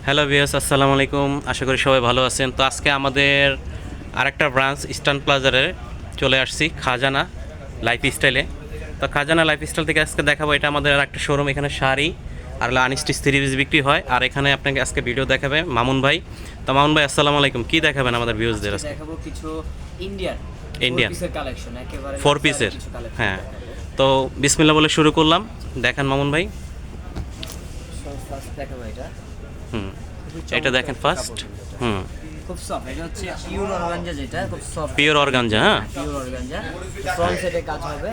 Hello viewers, আসসালামু আলাইকুম। আশা করি সবাই ভালো আছেন। তো আজকে আমাদের আরেকটা ব্রাঞ্চ ইস্টার্ন প্লাজারে চলে আসছি, খাজানা লাইফস্টাইলে। তো খাজানা লাইফস্টাইল থেকে আজকে দেখাবো, এটা আমাদের আরেকটা শোরুম। এখানে শাড়ি আর আনস্টিচ থ্রি পিস বিক্রি হয়। আর এখানে আপনাকে আজকে ভিডিও দেখাবে মামুন ভাই। তো মামুন ভাই, আসসালামু আলাইকুম। কি দেখাবেন আমাদের ভিউয়ার্সদের আজকে? দেখাবো কিছু ইন্ডিয়ান ইন্ডিয়ান পিসের কালেকশন, একেবারে 4 পিসের। কিছু কালেকশন। হ্যাঁ, তো বিসমিল্লাহ বলে শুরু করলাম। দেখান মামুন ভাই। ফার্স্ট দেখাবো এটা। হুম, খুবই এটা চমৎকার দেখেন ফার্স্ট। কাপড় এটা। হুম, খুব সফট, এটা হচ্ছে পিওর অর্গানজা, যেটা খুব সফট পিওর অর্গানজা। হ্যাঁ, পিওর অর্গানজা। ফ্রন্ট সাইডে কাজ হবে,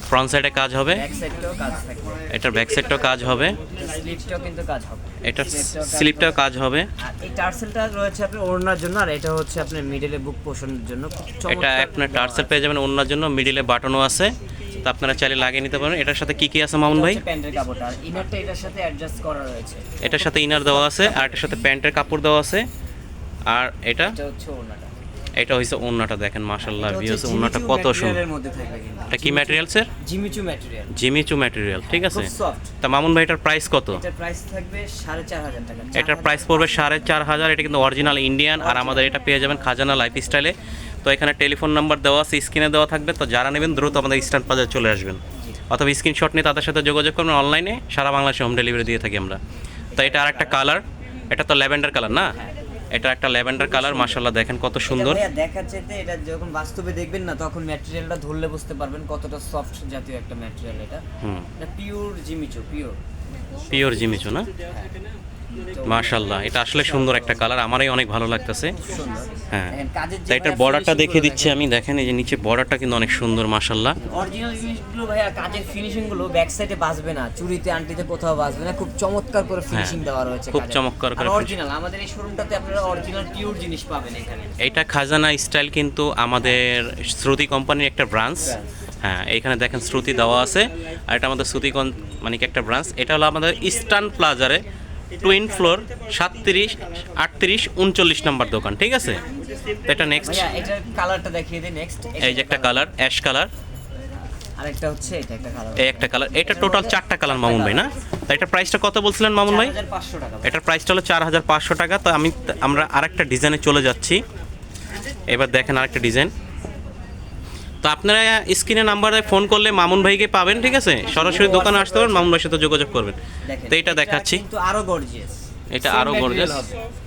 ফ্রন্ট সাইডে কাজ হবে, ব্যাক সাইডেও কাজ থাকবে, এটার ব্যাক সাইডটাও কাজ হবে, স্লিপটাও কিন্তু কাজ হবে, এটার স্লিপটাও কাজ স্লিপটাও হবে। কাজ হবে। আর এই টার্সেলটা রয়েছে আপনার ওড়নার জন্য, আর এটা হচ্ছে আপনার মিডলে বুক পোষণের জন্য। খুব এটা চমৎকার আপনার টার্সেল পেয়ে যাবেন অন্যার জন্য, মিডিলে বাটনও আছে। তো আপনারা চাইলে লাগিয়ে নিতে পারেন। এটার সাথে কি কি আছে মামুন ভাই? প্যান্টের কাপড়টা, আর ইনারটা এটার সাথে অ্যাডজাস্ট করা রয়েছে। এটার সাথে ইনার দেওয়া আছে, আর এটার সাথে প্যান্টের কাপড় দেওয়া আছে। আর এটা এটা হচ্ছে ওড়নাটা। এটা হচ্ছে ওন্নাটা। দেখেন মাশাআল্লাহ, এটা হচ্ছে ভিউয়ার্স, ওন্নাটা জিমিচু কত সুন্দর। ম্যাটেরিয়ালের মধ্যে থাকবে কিন্তু। এটা কি ম্যাটেরিয়ালসের? জিমিচু ম্যাটেরিয়াল, জিমিচু ম্যাটেরিয়াল, ঠিক আছে। খুব সফট। তা মামুন ভাই, এটার প্রাইস কত? এটার প্রাইস থাকবে 4,500 টাকা। এটার প্রাইস পড়বে 4,500। এটা কিন্তু অরিজিনাল ইন্ডিয়ান। আর আমাদের এটা পেয়ে যাবেন খাজানা লাইফস্টাইলে। তো এখানে টেলিফোন নাম্বার দেওয়া আছে, স্ক্রিনে দেওয়া থাকবে। তো যারা নেবেন দ্রুত আমাদের ইস্টার্ন প্লাজায় চলে আসবেন, অথবা স্ক্রিনশট নিয়ে তাদের সাথে যোগাযোগ করবেন। অনলাইনে সারা বাংলাদেশে হোম ডেলিভারি দিয়ে থাকি আমরা। তো এটা আরেকটা কালার, এটা তো ল্যাভেন্ডার কালার না? এটা একটা ল্যাভেন্ডার কালার, মাশাআল্লাহ দেখেন কত সুন্দর। এটা ভাইয়া দেখার চাইতে এটা যখন বাস্তবে দেখবেন না, তখন ম্যাটেরিয়ালটা ধরলে বুঝতে পারবেন কতটা সফট জাতীয় একটা ম্যাটেরিয়াল এটা। হুম, এটা pure Jimmy Choo, pure. Pure Jimmy Choo না? মাশাআল্লাহ, এটা আসলে সুন্দর একটা কালার, আমারই অনেক ভালো লাগতেছে। সুন্দর। হ্যাঁ, দেখেন কাজের তো এটার বর্ডারটা দেখিয়ে দিচ্ছি আমি। দেখেন এই যে নিচে বর্ডারটা কিন্তু অনেক সুন্দর, মাশাআল্লাহ। অরিজিনাল জিনিসগুলো ভাইয়া, কাজের ফিনিশিং গুলো ব্যাক সাইডে বাজবে না, চুরিতে আন্টিতে কোথাও বাজবে না। খুব চমৎকার করে ফিনিশিং দেওয়া রয়েছে, খুব চমৎকার করে অরিজিনাল। আমাদের এই শোরুমটাতে আপনারা অরিজিনাল পিওর জিনিস পাবেন এখানে। এটা খাজানা স্টাইল কিন্তু আমাদের শ্রুতি কোম্পানির একটা ব্রাঞ্চ। হ্যাঁ, এইখানে দেখেন শ্রুতি দেওয়া আছে। আর এটা আমাদের শ্রুতি মানে কি একটা ব্রাঞ্চ। এটা হলো আমাদের ইস্টার্ন প্লাজারে টুইন ফ্লোর 37, 38, 39 নম্বর দোকান, ঠিক আছে। তো এটা নেক্সট, ভাইয়া এটার কালারটা দেখিয়ে দিই। নেক্সট এই যে একটা কালার, অ্যাশ কালার। আরেকটা হচ্ছে এটা একটা কালার, এই একটা কালার। এটা টোটাল 4টা কালার মামুন ভাই না? তো এটার প্রাইসটা কত বলছিলেন মামুন ভাই? 4,500 টাকা। এটার প্রাইসটা হলো 4,500 টাকা। তো আমরা আরেকটা ডিজাইনে চলে যাচ্ছি। এবার দেখেন আরেকটা ডিজাইন। তো আপনারা স্ক্রিনে নাম্বারে ফোন করলে মামুন ভাইকে পাবেন, ঠিক আছে। সরাসরি দোকানে আসতে পারেন, মামুন ভাইয়ের সাথে যোগাযোগ করবেন। তো এটা দেখাচ্ছি, কিন্তু আরো গর্জিয়াস। এটা আরো গর্জিয়াস।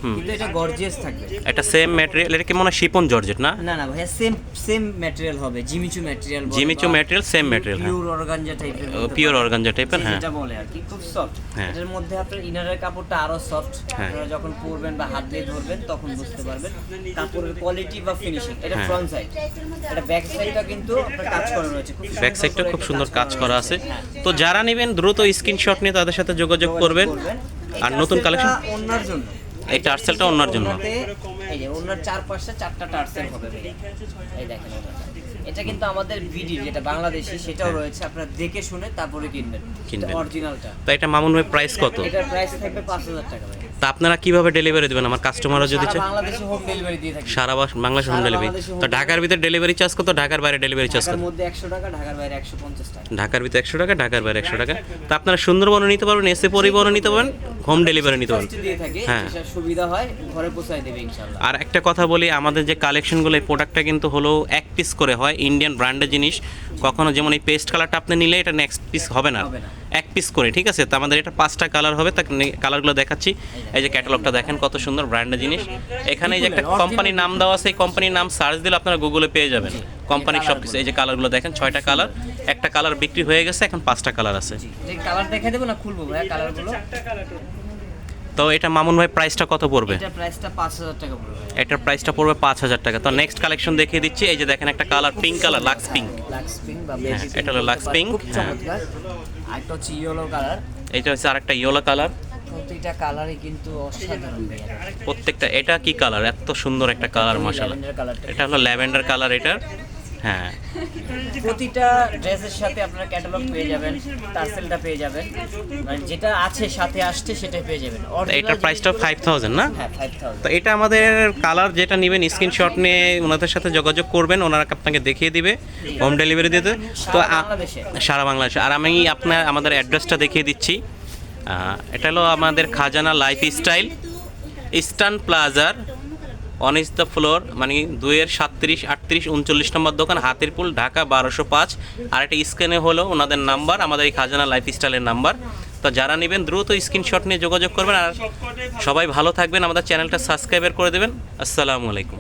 হুম, কিন্তু এটা গর্জিয়াস থাকবে। এটা সেম ম্যাটেরিয়াল। এটা কি মনে হয় শিপন জর্জেট না? না না ভাইয়া, সেম সেম ম্যাটেরিয়াল হবে, Jimmy Choo material. Jimmy Choo material, same material. হ্যাঁ, পিওর অর্গানজা টাইপের, পিওর অর্গানজা টাইপের। হ্যাঁ, যেটা বলে আর কি, খুব সফট। হ্যাঁ। এটার মধ্যে আপনার ইনারের কাপড়টা আরো সফট। হ্যাঁ। আপনারা যখন পরবেন বা হাত দিয়ে ধরবেন তখন বুঝতে পারবেন কাপড়ের কোয়ালিটি বা ফিনিশিং। এটা হ্যাঁ। ফ্রন্ট সাইড, এটা ব্যাক সাইডটা কিন্তু আপনার কাজ করা রয়েছে, খুব ব্যাক সাইডটা খুব সুন্দর কাজ করা আছে। হ্যাঁ। তো যারা নেবেন দ্রুত স্ক্রিনশট নিয়ে তাদের সাথে যোগাযোগ করবেন। আর নতুন কালেকশন, ওনার জন্য এই টার্সেলটা ওনার জন্য। এই যে ওনার চারপাশে 4টা টার্সেল হবে। এই দেখেন ওনাটা। এটা কিন্তু আমাদের ভিডি যেটা বাংলাদেশি, সেটাও রয়েছে। আপনারা দেখে শুনে তারপরে কিনবেন অরিজিনালটা। তো এটা মামুন ভাই প্রাইস কত? এটার প্রাইস থাকবে 5,000 টাকা ভাই। তা আপনারা কিভাবে ডেলিভারি দেবেন আমার কাস্টমাররা যদি চায়? সারা বাংলাদেশে হোম ডেলিভারি দিয়ে থাকি। সারা বাংলাদেশ হোম সারা ডেলিভারি। বাংলাদেশে তো home ঢাকার ভিতরে ডেলিভারি চার্জ কত? ঢাকার বাইরে ডেলিভারি চার্জ ঢাকার কত? মধ্যে 100 টাকা, ঢাকার বাইরে 150 টাকা। ঢাকার ভিতরে 100 টাকা, ঢাকার বাইরে 100 টাকা। তো আপনারা সুন্দরবনও নিতে পারবেন, এসে পরিবহনও নিতে পারবেন, হোম ডেলিভারি নিতে পারবেন। দিয়ে থাকে, হ্যাঁ। যেটা সুবিধা হয় ঘরে পৌঁছায় দেবে ইনশাআল্লাহ। আর একটা কথা বলি, আমাদের যে কালেকশনগুলো, এই প্রোডাক্টটা কিন্তু হলো এক পিস করে হয়, ইন্ডিয়ান ব্র্যান্ডের জিনিস। কখনো যেমন এই পেস্ট কালারটা আপনি নিলে এটা নেক্সট পিস হবে না, হবে না। এক পিস করে, ঠিক আছে। তো আমাদের এটা 5টা কালার হবে। তা কালারগুলো দেখাচ্ছি। এই যে ক্যাটালগটা দেখেন কত সুন্দর, ব্র্যান্ডের জিনিস। এখানে এই যে একটা কোম্পানির নাম দেওয়া আছে, এই কোম্পানির নাম সার্চ দিলে আপনারা গুগলে পেয়ে যাবেন কোম্পানির সব কিছু। এই যে কালারগুলো দেখেন, 6টা কালার। একটা কালার বিক্রি হয়ে গেছে, এখন 5টা কালার আছে। যে কালার দেখাই দেবো না, খুলবো ভাই কালারগুলো। তো এটা মামুন ভাই প্রাইসটা কত পড়বে? এটার প্রাইসটা 5,000 টাকা পড়বে। এটার প্রাইসটা পড়বে 5,000 টাকা। তো নেক্সট কালেকশন দেখিয়ে দিচ্ছি। এই যে দেখেন একটা colour, pink colour, Lux pink. Lux pink বা হ্যাঁ, বেবি এটা হলো লাক্স পিঙ্ক। খুব চমৎকার। আরেকটা হচ্ছে ইয়েলো কালার। এটা হচ্ছে আরেকটা ইয়েলো কালার। প্রতিটা কালারই কিন্তু অসাধারণ ভাইয়া। প্রত্যেকটা। এটা কি কালার? এত সুন্দর একটা কালার, মাশাআল্লাহ। ল্যাভেন্ডার কালারটা। এটা হলো ল্যাভেন্ডার কালার এটার। হ্যাঁ, প্রতিটা ড্রেসের সাথে আপনারা ক্যাটালগ পেয়ে যাবেন, টার্সেলটা পেয়ে যাবেন, মানে যেটা আছে সাথে আসছে সেটাই পেয়ে যাবেন। তো এটার প্রাইসটা 5,000 না? হ্যাঁ 5,000। তো এটা আমাদের কালার যেটা নেবেন, স্ক্রিনশট নিয়ে ওনাদের সাথে যোগাযোগ করবেন, ওনারা আপনাকে দেখিয়ে দিবে, হোম ডেলিভারি দিতে। তো সারা বাংলাদেশে। আর আমি আমাদের অ্যাড্রেসটা দেখিয়ে দিচ্ছি। এটা হলো আমাদের খাজানা লাইফস্টাইল, ইস্টার্ন প্লাজার 1 দ্য ফ্লোর, মানে 2-এর 37, 38, 39 নম্বর দোকান, হাতিরপুল, ঢাকা 1205। আর একটা স্ক্রিনে হলো ওনাদের নাম্বার, আমাদের এই খাজানা লাইফস্টাইলের নাম্বার। তো যারা নেবেন দ্রুত স্ক্রিনশট নিয়ে যোগাযোগ করবেন। আর সবাই ভালো থাকবেন, আমাদের চ্যানেলটা সাবস্ক্রাইব করে দেবেন। আসসালামু আলাইকুম।